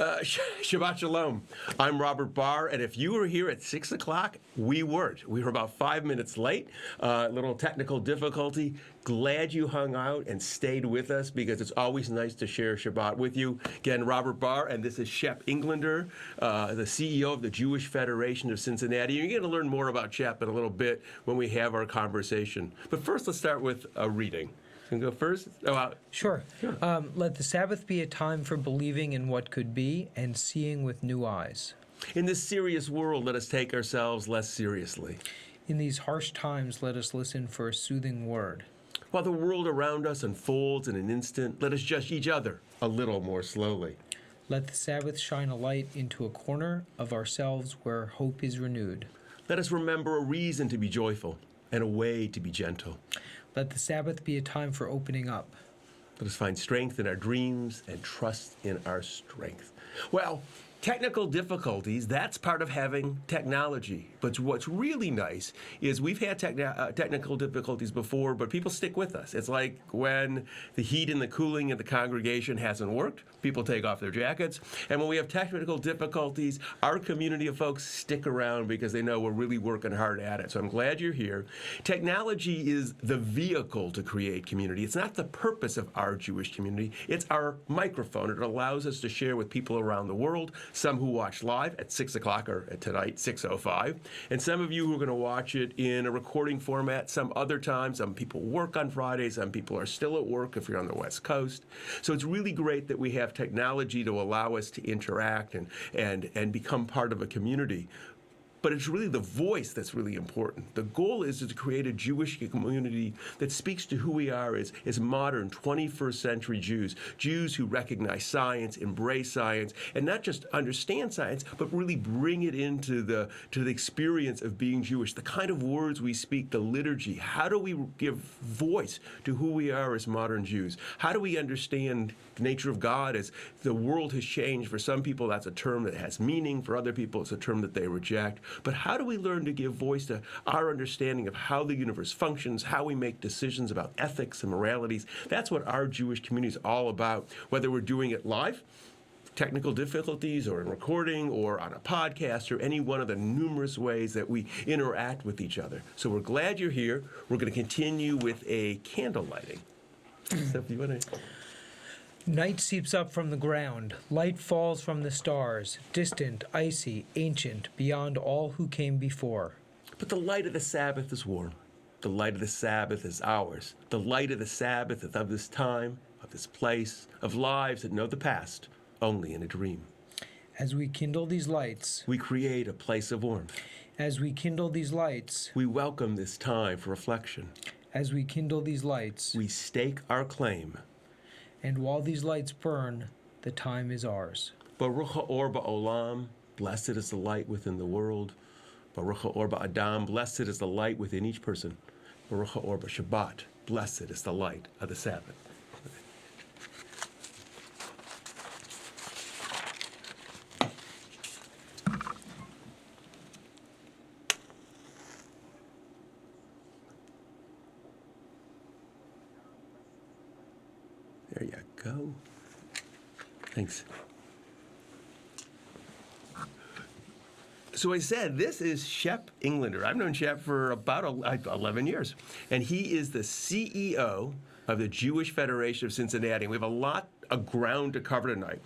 Shabbat Shalom. I'm Robert Barr, and if you were here at 6 o'clock, we weren't. We were about 5 minutes late. Little technical difficulty. Glad you hung out and stayed with us because it's always nice to share Shabbat with you. Again, Robert Barr, and this is Shep Englander, the CEO of the Jewish Federation of Cincinnati. You're going to learn more about Shep in a little bit when we have our conversation. But first, let's start with a reading. Can go first? Sure. Let the Sabbath be a time for believing in what could be and seeing with new eyes. In this serious world, let us take ourselves less seriously. In these harsh times, let us listen for a soothing word. While the world around us unfolds in an instant, let us judge each other a little more slowly. Let the Sabbath shine a light into a corner of ourselves where hope is renewed. Let us remember a reason to be joyful and a way to be gentle. Let the Sabbath be a time for opening up. Let us find strength in our dreams and trust in our strength. Well, technical difficulties, that's part of having technology. But what's really nice is we've had technical difficulties before, but people stick with us. It's like when the heat and the cooling in the congregation hasn't worked, people take off their jackets. And when we have technical difficulties, our community of folks stick around because they know we're really working hard at it. So I'm glad you're here. Technology is the vehicle to create community. It's not the purpose of our Jewish community. It's our microphone. It allows us to share with people around the world, some who watch live at 6 o'clock or at tonight, 6:05, and some of you who are going to watch it in a recording format some other time. Some people work on Fridays. Some people are still at work if you're on the West Coast. So it's really great that we have technology to allow us to interact and become part of a community. But it's really the voice that's really important. The goal is to create a Jewish community that speaks to who we are as modern 21st century Jews, Jews who recognize science, embrace science, and not just understand science, but really bring it into the experience of being Jewish, the kind of words we speak, the liturgy. How do we give voice to who we are as modern Jews? How do we understand the nature of God as the world has changed? For some people, that's a term that has meaning. For other people, it's a term that they reject. But how do we learn to give voice to our understanding of how the universe functions, how we make decisions about ethics and moralities? That's what our Jewish community is all about, whether we're doing it live, technical difficulties, or in recording, or on a podcast, or any one of the numerous ways that we interact with each other. So we're glad you're here. We're going to continue with a candle lighting. So if you want to... Night seeps up from the ground, light falls from the stars, distant, icy, ancient, beyond all who came before. But the light of the Sabbath is warm. The light of the Sabbath is ours. The light of the Sabbath is of this time, of this place, of lives that know the past only in a dream. As we kindle these lights, we create a place of warmth. As we kindle these lights, we welcome this time for reflection. As we kindle these lights, we stake our claim. And while these lights burn, the time is ours. Baruch ha'or ba'olam, blessed is the light within the world. Baruch ha'or ba'adam, blessed is the light within each person. Baruch ha'or ba'Shabbat, blessed is the light of the Sabbath. There you go. Thanks. So I said, this is Shep Englander. I've known Shep for about 11 years. And he is the CEO of the Jewish Federation of Cincinnati. And we have a lot of ground to cover tonight.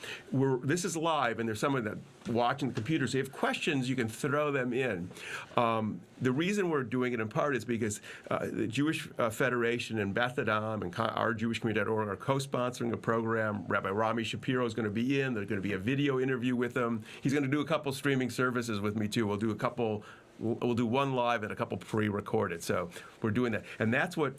This is live, and there's someone that watching the computer. So if you have questions, you can throw them in. The reason we're doing it in part is because the Jewish Federation and Beth Adam and our Jewish Community.org are co-sponsoring a program. Rabbi Rami Shapiro is going to be in. There's going to be a video interview with him. He's going to do a couple streaming services with me, too. We'll do one live and a couple pre-recorded. So we're doing that. And that's what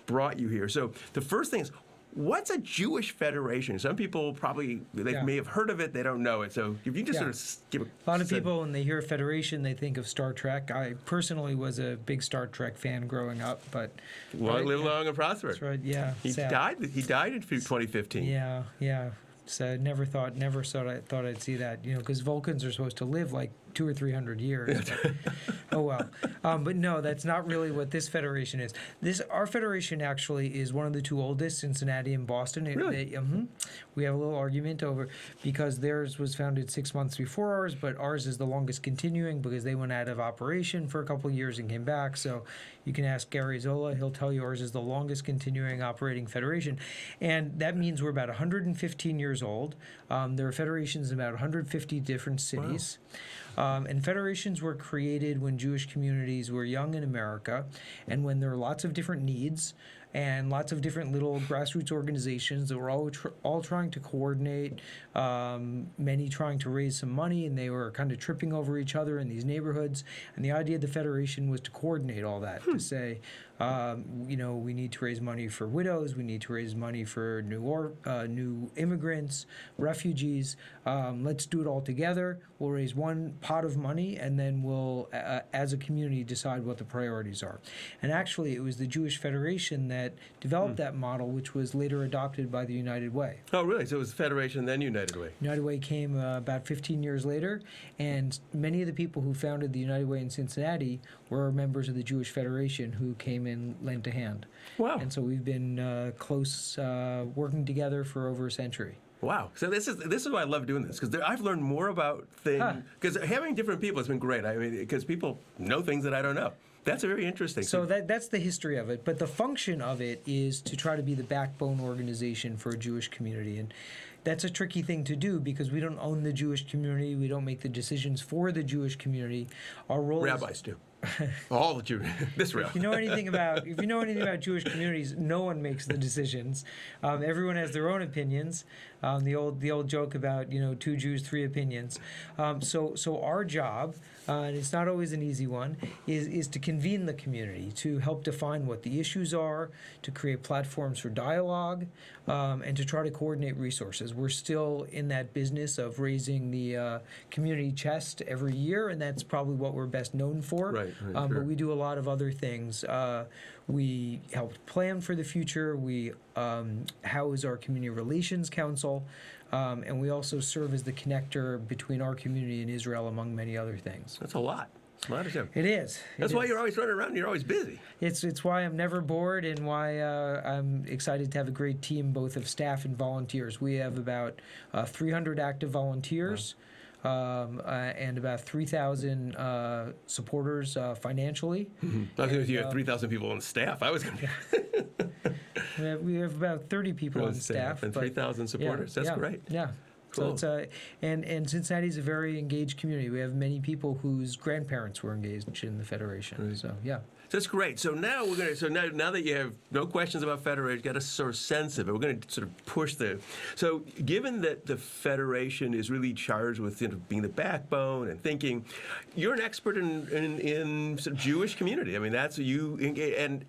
brought you here. So the first thing is, what's a Jewish Federation? Some people probably, may have heard of it, they don't know it. So if you just sort of give a lot of people, when they hear Federation, they think of Star Trek. I personally was a big Star Trek fan growing up, but... Live long and prosper. That's right, yeah. He died in 2015. Yeah. So I never thought I'd see that, because Vulcans are supposed to live like 200 or 300 years. Oh well, but no, that's not really what this federation is. Our federation actually is one of the two oldest, Cincinnati and Boston. Really? We have a little argument over because theirs was founded 6 months before ours, but ours is the longest continuing because they went out of operation for a couple of years and came back. So you can ask Gary Zola; he'll tell you ours is the longest continuing operating federation, and that means we're about 115 years old. There are federations in about 150 different cities. Wow. And federations were created when Jewish communities were young in America and when there were lots of different needs and lots of different little grassroots organizations that were all trying to coordinate, many trying to raise some money, and they were kind of tripping over each other in these neighborhoods. And the idea of the federation was to coordinate all that, to say, we need to raise money for widows, we need to raise money for new immigrants, refugees. Let's do it all together. We'll raise one pot of money, and then we'll, as a community, decide what the priorities are. And actually, it was the Jewish Federation that developed that model, which was later adopted by the United Way. Oh, really? So it was Federation, then United Way. United Way came about 15 years later, and many of the people who founded the United Way in Cincinnati were members of the Jewish Federation who came and lent a hand. Wow. And so we've been close, working together for over a century. Wow. So this is why I love doing this, because I've learned more about things, because having different people has been great. I mean, because people know things that I don't know. That's very interesting. So that's the history of it. But the function of it is to try to be the backbone organization for a Jewish community. And that's a tricky thing to do because we don't own the Jewish community. We don't make the decisions for the Jewish community. Our role Rabbis do. All the Jews. This realm. If you know anything about Jewish communities, no one makes the decisions. Everyone has their own opinions. The old joke about 2 Jews, 3 opinions. So our job, and it's not always an easy one, is to convene the community, to help define what the issues are, to create platforms for dialogue, and to try to coordinate resources. We're still in that business of raising the community chest every year, and that's probably what we're best known for. Right, sure. But we do a lot of other things. We help plan for the future. We house our community relations council, and we also serve as the connector between our community and Israel, among many other things. That's a lot. A lot of stuff. It is. That's why you're always running around and you're always busy. It's why I'm never bored, and why I'm excited to have a great team, both of staff and volunteers. We have about 300 active volunteers. Wow. And about 3,000 supporters financially. Mm-hmm. I was going to you have 3,000 people on staff. I was going to. We have about 30 people on staff. And 3,000 supporters. That's great. Yeah. Cool. So it's and Cincinnati's a very engaged community. We have many people whose grandparents were engaged in the federation. Right. So yeah. That's great. So now we're going to. So now that you have no questions about federation, got a sort of sense of it. We're going to sort of push the. So given that the federation is really charged with being the backbone and thinking, you're an expert in sort of Jewish community. I mean, that's you.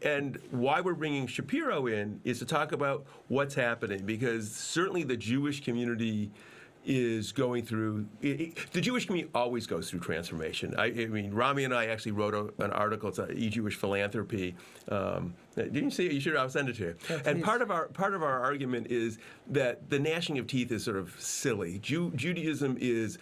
And why we're bringing Shapiro in is to talk about what's happening, because certainly the Jewish community is going through. The Jewish community always goes through transformation. I mean, Rami and I actually wrote an article. It's on E-Jewish philanthropy. Didn't you see it? You should. I'll send it to you. Yeah, and part of our argument is that the gnashing of teeth is sort of silly. Judaism is,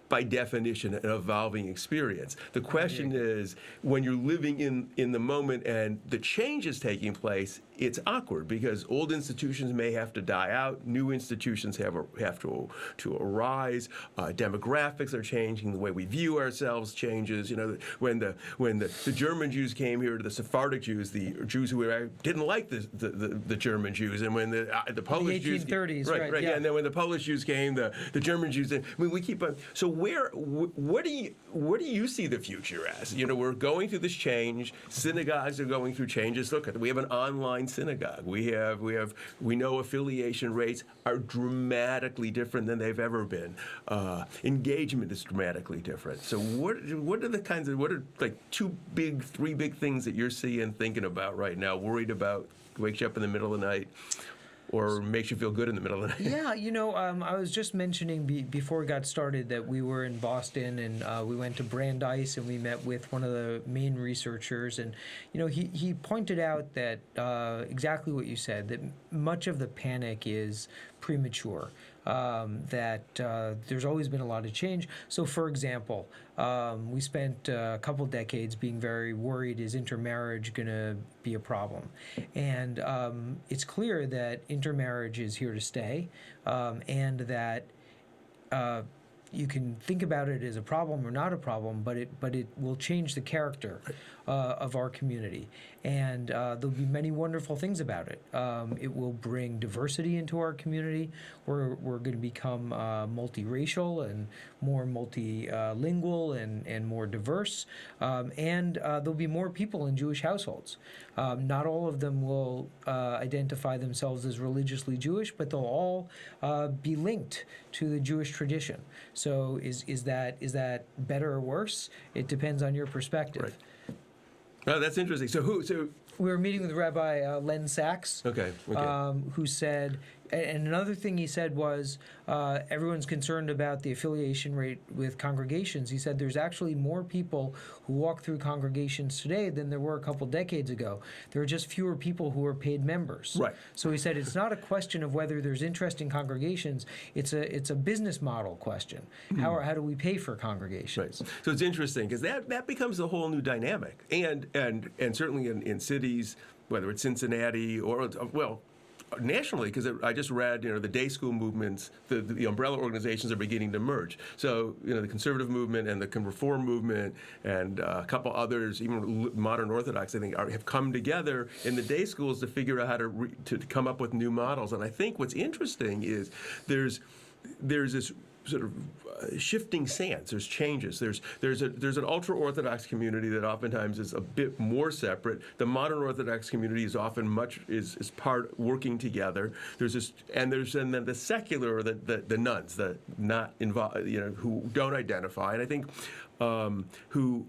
by definition, an evolving experience. The question is, when you're living in the moment and the change is taking place, it's awkward because old institutions may have to die out, new institutions have to arise. Demographics are changing, the way we view ourselves changes. When the German Jews came here, to the Sephardic Jews, the Jews who didn't like the German Jews, and when the Polish Jews, the 1830s, right, yeah. And then when the Polish Jews came, the German Jews. I mean, we keep on. So what do you see the future as? We're going through this change. Synagogues are going through changes. Look, we have an online synagogue. We know affiliation rates are dramatically different than they've ever been. Engagement is dramatically different. So what are like 3 big things that you're seeing, thinking about right now, worried about, wakes you up in the middle of the night? Or makes you feel good in the middle of the night? Yeah, I was just mentioning before we got started that we were in Boston and we went to Brandeis and we met with one of the main researchers, and he pointed out that exactly what you said, that much of the panic is premature. there's always been a lot of change. So, for example, we spent a couple decades being very worried, is intermarriage going to be a problem? And it's clear that intermarriage is here to stay, and that you can think about it as a problem or not a problem, but it will change the character of our community, and there'll be many wonderful things about it. It will bring diversity into our community. We're going to become multiracial and more multilingual and more diverse, and there'll be more people in Jewish households. Not all of them will identify themselves as religiously Jewish, but they'll all be linked to the Jewish tradition. So is that better or worse? It depends on your perspective. Right. Oh, that's interesting. So we were meeting with Rabbi Len Sachs, okay. who said, and another thing he said was, everyone's concerned about the affiliation rate with congregations. He said there's actually more people who walk through congregations today than there were a couple decades ago. There are just fewer people who are paid members. Right. So he said it's not a question of whether there's interest in congregations. It's a business model question. How do we pay for congregations? Right. So it's interesting because that becomes a whole new dynamic, and certainly in cities, whether it's Cincinnati or nationally, because I just read, the day school movements, the umbrella organizations are beginning to merge. So, the conservative movement and the reform movement and a couple others, even modern Orthodox, I think, have come together in the day schools to figure out how to come up with new models. And I think what's interesting is there's this sort of shifting sands. There's changes. There's an ultra-Orthodox community that oftentimes is a bit more separate. The modern Orthodox community is often is part working together. And then the secular, the nuns, the not involved, who don't identify, and I think who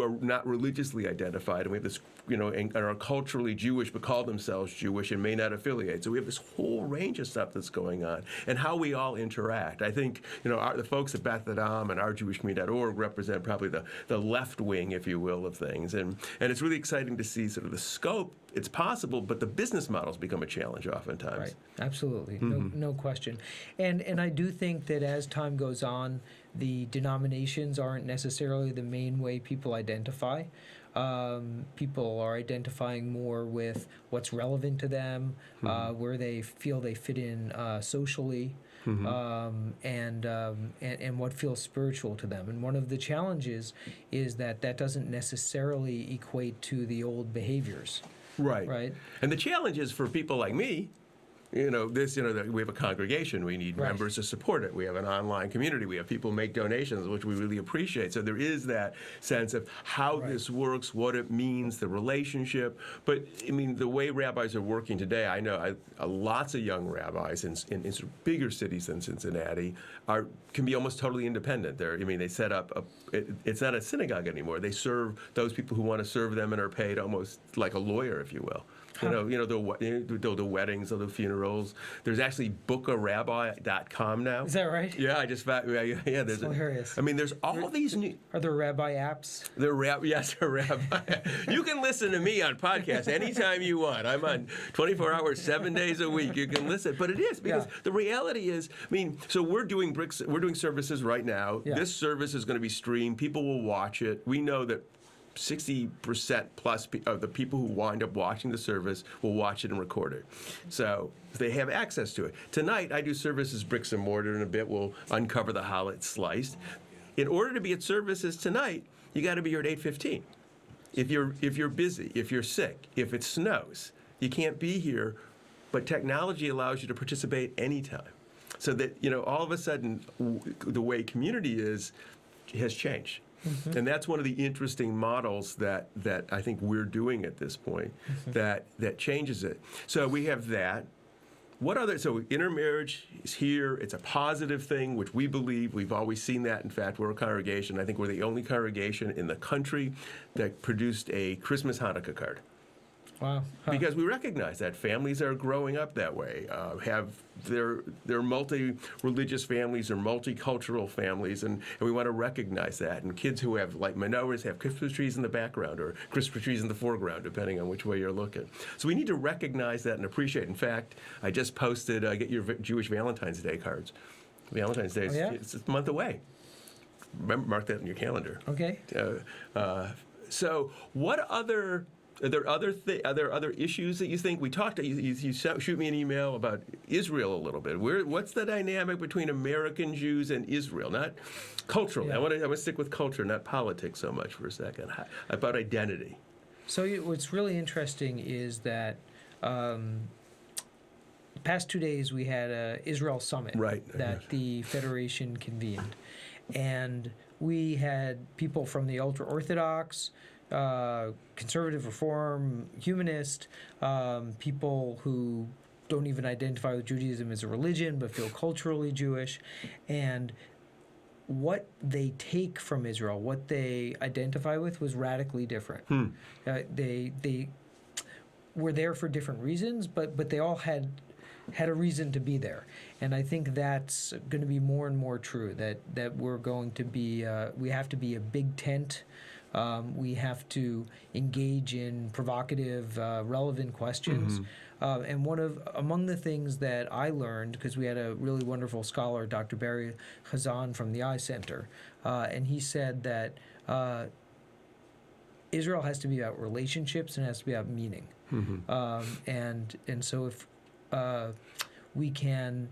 are not religiously identified, and we have this, and are culturally Jewish but call themselves Jewish and may not affiliate. So we have this whole range of stuff that's going on, and how we all interact. I think, the folks at Beth Adam and ourjewishcommunity.org represent probably the left wing, if you will, of things, and it's really exciting to see sort of the scope. It's possible, but the business models become a challenge oftentimes. Right, absolutely, no question. And I do think that as time goes on, the denominations aren't necessarily the main way people identify. People are identifying more with what's relevant to them, where they feel they fit in socially, and what feels spiritual to them. And one of the challenges is that doesn't necessarily equate to the old behaviors. Right. And the challenge is for people like me, that we have a congregation. We need members to support it. We have an online community. We have people make donations, which we really appreciate. So there is that sense of how this works, what it means, the relationship. But, the way rabbis are working today, I know lots of young rabbis in sort of bigger cities than Cincinnati can be almost totally independent. They set up it's not a synagogue anymore. They serve those people who want to serve them and are paid almost like a lawyer, if you will. They'll do weddings, they'll do funerals. There's actually bookarabbi.com now. Is that right? Yeah, I just found. Yeah, there's hilarious. There's all these new. Are there rabbi apps? Yes, they're rabbi. You can listen to me on podcasts anytime you want. I'm on 24 hours, 7 days a week. You can listen, but it is because the reality is. So we're doing services right now. Yeah. This service is going to be streamed. People will watch it. We know that 60% plus of the people who wind up watching the service will watch it and record it. So they have access to it. Tonight, I do services bricks and mortar. In a bit, we'll uncover the how it's sliced. In order to be at services tonight, you got to be here at 8:15. If you're busy, if you're sick, if it snows, you can't be here. But technology allows you to participate anytime. So that, all of a sudden, the way community has changed. And that's one of the interesting models that I think we're doing at this point that changes it. So we have that. So intermarriage is here. It's a positive thing, which we believe. We've always seen that. In fact, we're a congregation. I think we're the only congregation in the country that produced a Christmas Hanukkah card. Wow. Huh. Because we recognize that families are growing up that way, have they're multi-religious families or multicultural families, and we want to recognize that. And kids who have, like menorahs, have Christmas trees in the background or Christmas trees in the foreground, depending on which way you're looking. So we need to recognize that and appreciate it. In fact, I just posted, get your Jewish Valentine's Day cards. Valentine's Day, it's a month away. Remember, mark that in your calendar. Okay. So what other... Are there other issues that you think we talked? You shoot me an email about Israel a little bit. What's the dynamic between American Jews and Israel? Not culturally. Yeah. I want to stick with culture, not politics so much for a second. About identity. So what's really interesting is that the past 2 days we had a Israel summit that the Federation convened, and we had people from the ultra-Orthodox, conservative, reform, humanist, people who don't even identify with Judaism as a religion but feel culturally Jewish, and what they take from Israel, what they identify with, was radically different. They were there for different reasons, but they all had a reason to be there, and I think that's going to be more and more true. That we're going to be, we have to be a big tent. We have to engage in provocative, relevant questions. And among the things that I learned, because we had a really wonderful scholar, Dr. Barry Chazan from the Eye Center, and he said that Israel has to be about relationships and it has to be about meaning. And so if we can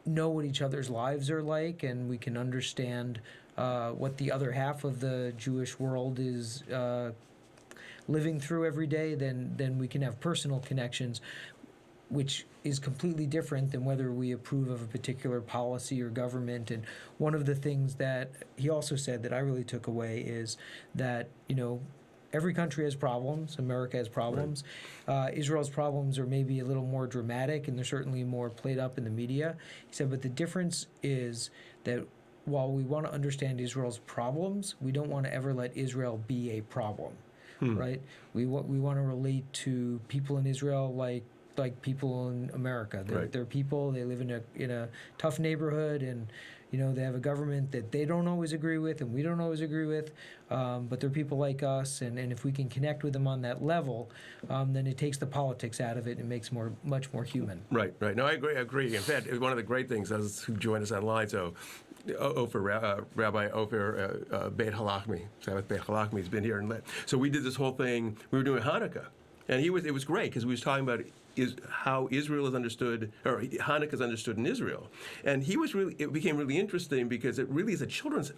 know what each other's lives are like, and we can understand what the other half of the Jewish world is living through every day, then we can have personal connections, which is completely different than whether we approve of a particular policy or government. And one of the things that he also said that I really took away is that, every country has problems. America has problems. Israel's problems are maybe a little more dramatic, and they're certainly more played up in the media. He said, but the difference is that while we want to understand Israel's problems, we don't want to ever let Israel be a problem, right? We want to relate to people in Israel like people in America. They're people. They live in a tough neighborhood, and they have a government that they don't always agree with, and we don't always agree with. But they're people like us, and if we can connect with them on that level, then it takes the politics out of it and makes much more human. Right. No, I agree. In fact, one of the great things, those who join us online, so Rabbi Ofer Beit Halachmi, Sabbath Beit Halachmi, has been here and led. So we did this whole thing. We were doing Hanukkah, and it was great because we was talking about how Israel is understood, or Hanukkah is understood in Israel, and it became really interesting because it really is a children's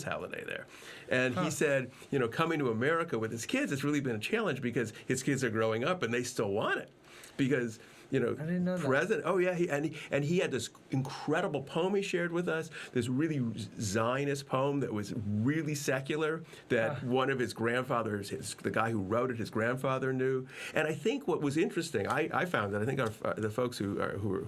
holiday there, and he said, coming to America with his kids, it's really been a challenge because his kids are growing up and they still want it because. I didn't know that. President. Oh yeah, he had this incredible poem he shared with us. This really Zionist poem that was really secular. That one of his grandfathers, the guy who wrote it, his grandfather knew. And I think what was interesting, I found that I think the folks who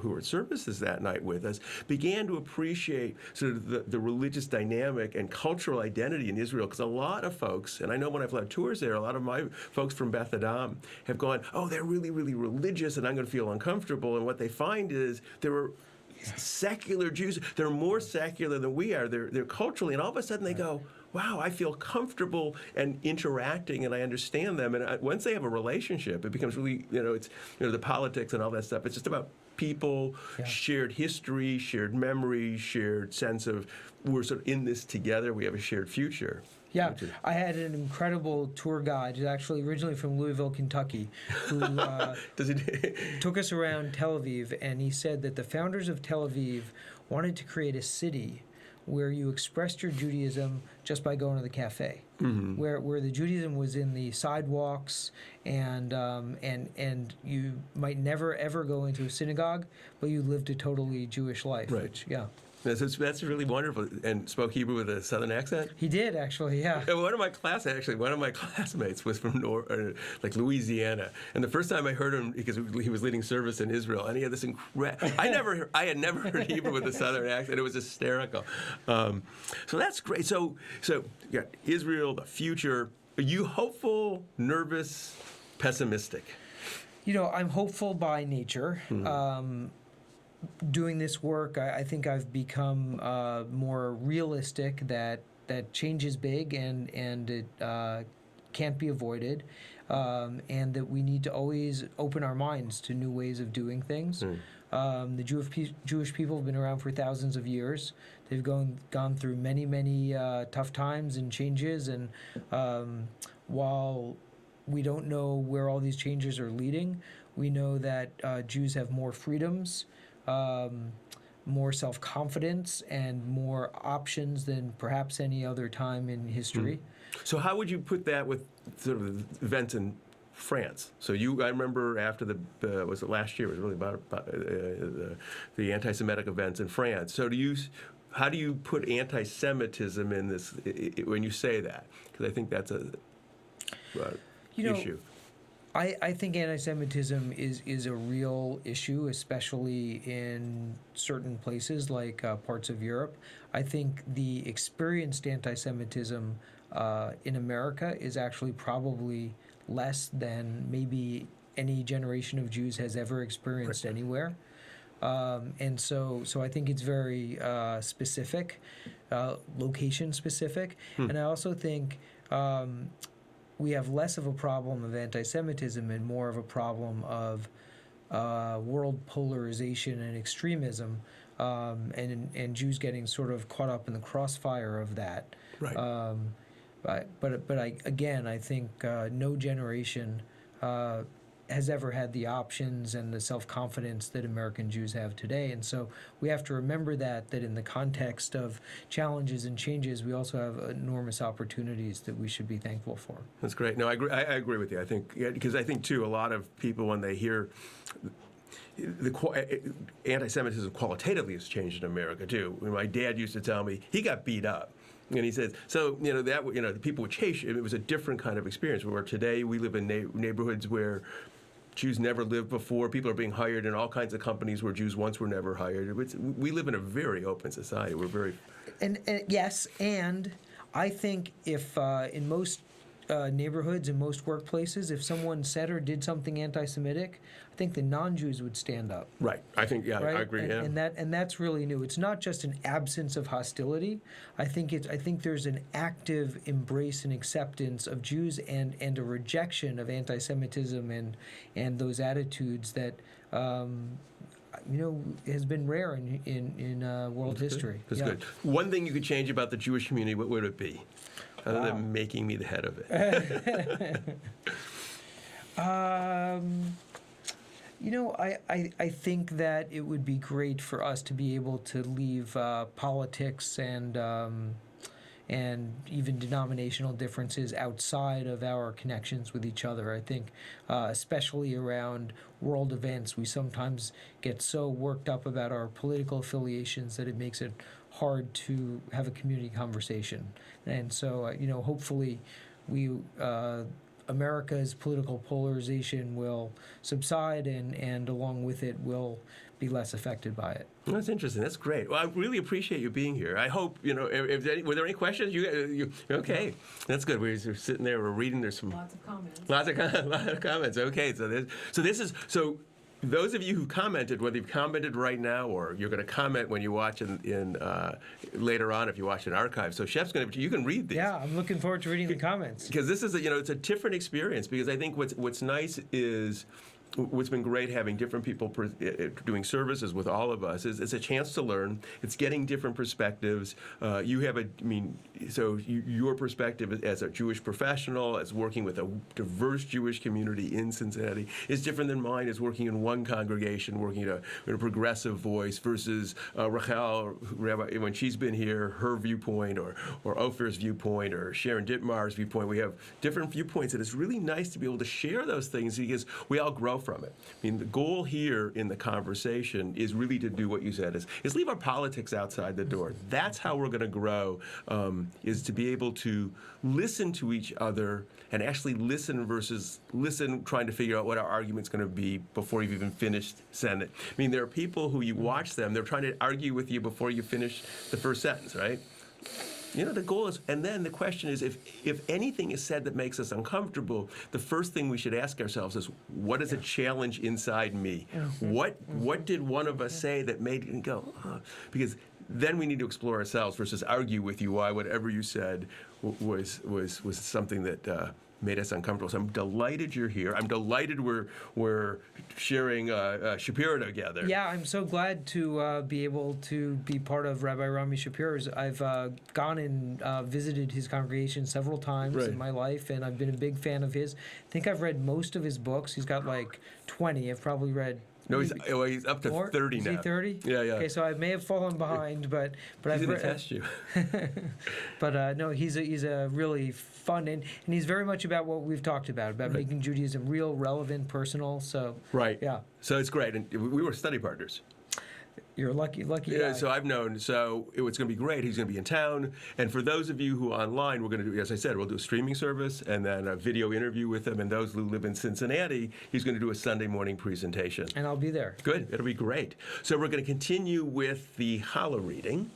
were at services that night with us began to appreciate sort of the religious dynamic and cultural identity in Israel, because a lot of folks, and I know when I've led tours there, a lot of my folks from Beth Adam have gone, oh, they're really, really religious, and I'm going to feel uncomfortable. And what they find is there were secular Jews. They're more secular than we are. They're culturally, and all of a sudden they go, wow, I feel comfortable and interacting, and I understand them. And once they have a relationship, it becomes really, it's the politics and all that stuff. It's just about people, shared history, shared memory, shared sense of we're sort of in this together. We have a shared future. Yeah, I had an incredible tour guide, who's actually originally from Louisville, Kentucky, who took us around Tel Aviv, and he said that the founders of Tel Aviv wanted to create a city where you expressed your Judaism just by going to the cafe, where the Judaism was in the sidewalks, and you might never ever go into a synagogue, but you lived a totally Jewish life. Right. Which, yeah. That's really wonderful. And spoke Hebrew with a southern accent? He did, actually, yeah. And one of my classmates was from Louisiana. And the first time I heard him, because he was leading service in Israel, and he had this I had never heard Hebrew with a southern accent. It was hysterical. So that's great. So you got Israel, the future. Are you hopeful, nervous, pessimistic? I'm hopeful by nature. Doing this work, I think I've become more realistic that change is big and it can't be avoided, and that we need to always open our minds to new ways of doing things. The Jewish people have been around for thousands of years. They've gone through many tough times and changes, and while we don't know where all these changes are leading, we know that Jews have more freedoms, more self-confidence, and more options than perhaps any other time in history. So how would you put that with sort of the events in France? So I remember after was it last year? It was really about the anti-Semitic events in France. So how do you put anti-Semitism in this when you say that? Because I think that's a issue. I think anti-Semitism is a real issue, especially in certain places like parts of Europe. I think the experienced anti-Semitism in America is actually probably less than maybe any generation of Jews has ever experienced anywhere. And so I think it's very specific, location specific. And I also think we have less of a problem of anti-Semitism and more of a problem of world polarization and extremism, and Jews getting sort of caught up in the crossfire of that. Right. But I think no generation has ever had the options and the self-confidence that American Jews have today. And so we have to remember that in the context of challenges and changes, we also have enormous opportunities that we should be thankful for. That's great. No, I agree with you. I think, because I think, too, a lot of people, when they hear anti-Semitism qualitatively has changed in America, too. My dad used to tell me he got beat up. And he says, so, the people would chase you. It was a different kind of experience, where today we live in neighborhoods where Jews never lived before. People are being hired in all kinds of companies where Jews once were never hired. We live in a very open society. We're very... And yes, and I think if in most neighborhoods, in most workplaces, if someone said or did something anti-Semitic, I think the non-Jews would stand up. Right. I think, yeah, right? I agree. And that's really new. It's not just an absence of hostility. I think there's an active embrace and acceptance of Jews and a rejection of anti-Semitism and those attitudes that has been rare in world history. That's good. One thing you could change about the Jewish community, what would it be? Other than making me the head of it. I think that it would be great for us to be able to leave politics and even denominational differences outside of our connections with each other. I think, especially around world events, we sometimes get so worked up about our political affiliations that it makes it hard to have a community conversation. And so, hopefully America's political polarization will subside, and along with it, will be less affected by it. Well, that's interesting. That's great. Well, I really appreciate you being here. I hope, were there any questions? Okay, that's good. We're sitting there, we're reading. There's some lots of comments. Lots of comments. Okay, so those of you who commented, whether you've commented right now or you're going to comment when you watch in later on if you watch an archive. So Chef's going to, you can read these. Yeah, I'm looking forward to reading the comments. Because this is it's a different experience, because I think what's nice is, what's been great having different people doing services with all of us is it's a chance to learn. It's getting different perspectives. Your perspective as a Jewish professional, as working with a diverse Jewish community in Cincinnati, is different than mine as working in one congregation, working in a progressive voice, versus Rachel, Rabbi, when she's been here, her viewpoint, or Ophir's viewpoint, or Sharon Dittmar's viewpoint. We have different viewpoints, and it's really nice to be able to share those things, because we all grow from it. I mean, the goal here in the conversation is really to do what you said, is leave our politics outside the door. That's how we're going to grow, is to be able to listen to each other, and actually listen versus listen, trying to figure out what our argument's going to be before you've even finished saying it. I mean, there are people who you watch them, they're trying to argue with you before you finish the first sentence, right? The goal is, and then the question is, if anything is said that makes us uncomfortable, the first thing we should ask ourselves is, what is a challenge inside me? What did one of us say that made it go, because then we need to explore ourselves versus argue with you why whatever you said was something that made us uncomfortable. So I'm delighted you're here. I'm delighted we're sharing Shapiro together. Yeah, I'm so glad to be able to be part of Rabbi Rami Shapiro's. I've gone and visited his congregation several times Right. in my life, and I've been a big fan of his. I think I've read most of his books. He's got like 20. I've probably read. No, he's up to More? 30 Is now. he 30? Yeah. Okay, so I may have fallen behind, but He's I've going to test you. But no, he's a really fun, and he's very much about what we've talked about Right. making Judaism real, relevant, personal. So Right. yeah, So it's great. And we were study partners. you're a lucky Yeah, guy. so I've known. So it's going to be great. He's going to be in town. And for those of you who are online, we're going to do, as I said, we'll do a streaming service and then a video interview with him. And those who live in Cincinnati, he's going to do a Sunday morning presentation. And I'll be there. Good. It'll be great. So we're going to continue with the challah reading.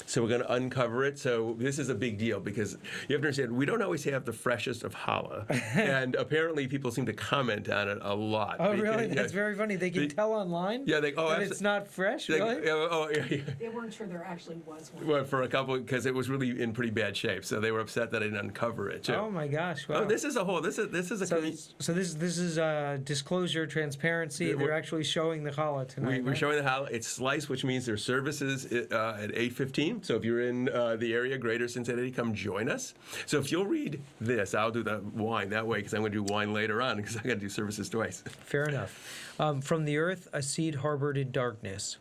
So we're going to uncover it. So this is a big deal because you have to understand, we don't always have the freshest of challah. And apparently people seem to comment on it a lot. Oh, Because- really? yeah. That's very funny. They can tell online Yeah, that it's not fresh, Like, really? yeah. They weren't sure there actually was one. Well, for a couple, because it was really in pretty bad shape, so they were upset that I didn't uncover it too. Oh, my gosh. Wow. Oh, this is a whole. This is a. So this is disclosure, transparency. Yeah, They're actually showing the challah tonight. We're right? showing how it's sliced, which means there's services at 8:15. So if you're in the area, Greater Cincinnati, come join us. So if you'll read this, I'll do the wine that way because I'm going to do wine later on because I'm going to do services twice. Fair enough. From the earth, a seed harbored in darkness.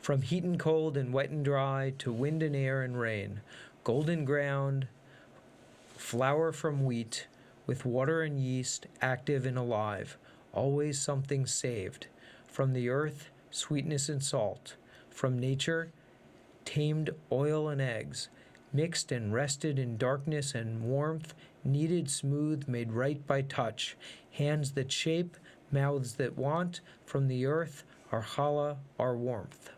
From heat and cold and wet and dry to wind and air and rain. Golden ground, flour from wheat, with water and yeast, active and alive. Always something saved. From the earth, sweetness and salt. From nature, tamed oil and eggs. Mixed and rested in darkness and warmth, kneaded smooth, made right by touch. Hands that shape, mouths that want, from the earth, our challah, our warmth.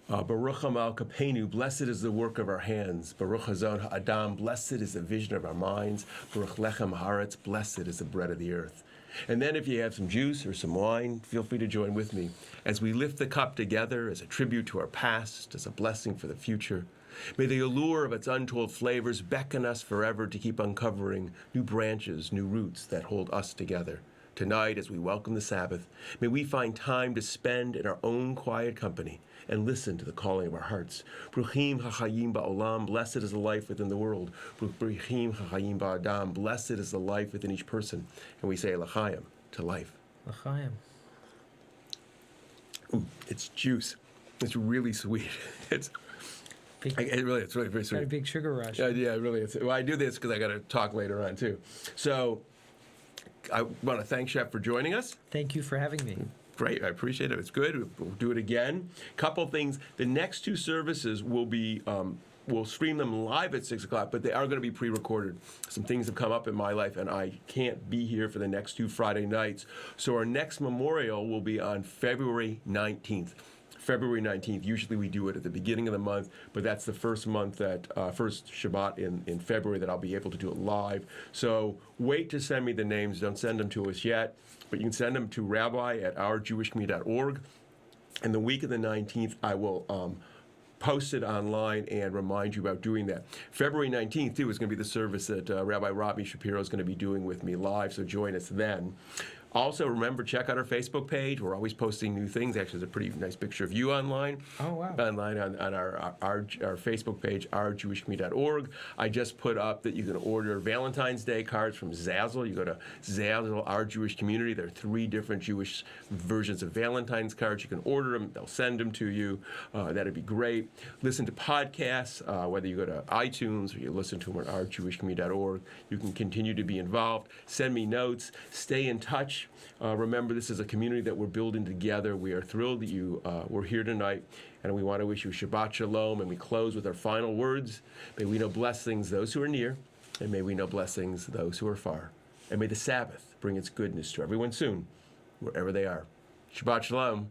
Baruch Hamal Kapenu, blessed is the work of our hands. Baruch Hazon Ha'adam, blessed is the vision of our minds. Baruch Lechem Haaretz, blessed is the bread of the earth. And then if you have some juice or some wine, feel free to join with me as we lift the cup together as a tribute to our past, as a blessing for the future. May the allure of its untold flavors beckon us forever to keep uncovering new branches, new roots that hold us together. Tonight, as we welcome the Sabbath, may we find time to spend in our own quiet company and listen to the calling of our hearts. Bruchim hachayim ba'olam, blessed is the life within the world. Bruchim hachayim ba'adam, blessed is the life within each person. And we say l'chaim, to life. L'chaim. Ooh, it's juice. It's really sweet. It's really very Got a sweet. big sugar rush. Yeah, really. Well, I do this because I got to talk later on too. So I want to thank Chef for joining us. Thank you for having me. Great, I appreciate it. It's good. We'll do it again. Couple things. The next two services will be. We'll stream them live at 6 o'clock, but they are going to be pre-recorded. Some things have come up in my life, and I can't be here for the next two Friday nights. So our next memorial will be on February 19th. February 19th. Usually we do it at the beginning of the month, but that's the first month that first Shabbat in February that I'll be able to do it live. So wait to send me the names. Don't send them to us yet, but you can send them to rabbi@ourjewishcommunity.org. And the week of the 19th, I will post it online and remind you about doing that. February 19th, too, is going to be the service that Rabbi Robbie Shapiro is going to be doing with me live, so join us then. Also, remember, check out our Facebook page. We're always posting new things. Actually, there's a pretty nice picture of you online. Oh, wow. Online on our Facebook page, ourjewishcommunity.org. I just put up that you can order Valentine's Day cards from Zazzle. You go to Zazzle, Our Jewish Community. There are 3 different Jewish versions of Valentine's cards. You can order them. They'll send them to you. That'd be great. Listen to podcasts, whether you go to iTunes or you listen to them at ourjewishcommunity.org. You can continue to be involved. Send me notes. Stay in touch. Remember, this is a community that we're building together. We are thrilled that you were here tonight, and we want to wish you Shabbat Shalom. And we close with our final words. May we know blessings those who are near, and may we know blessings those who are far. And may the Sabbath bring its goodness to everyone soon, wherever they are. Shabbat Shalom.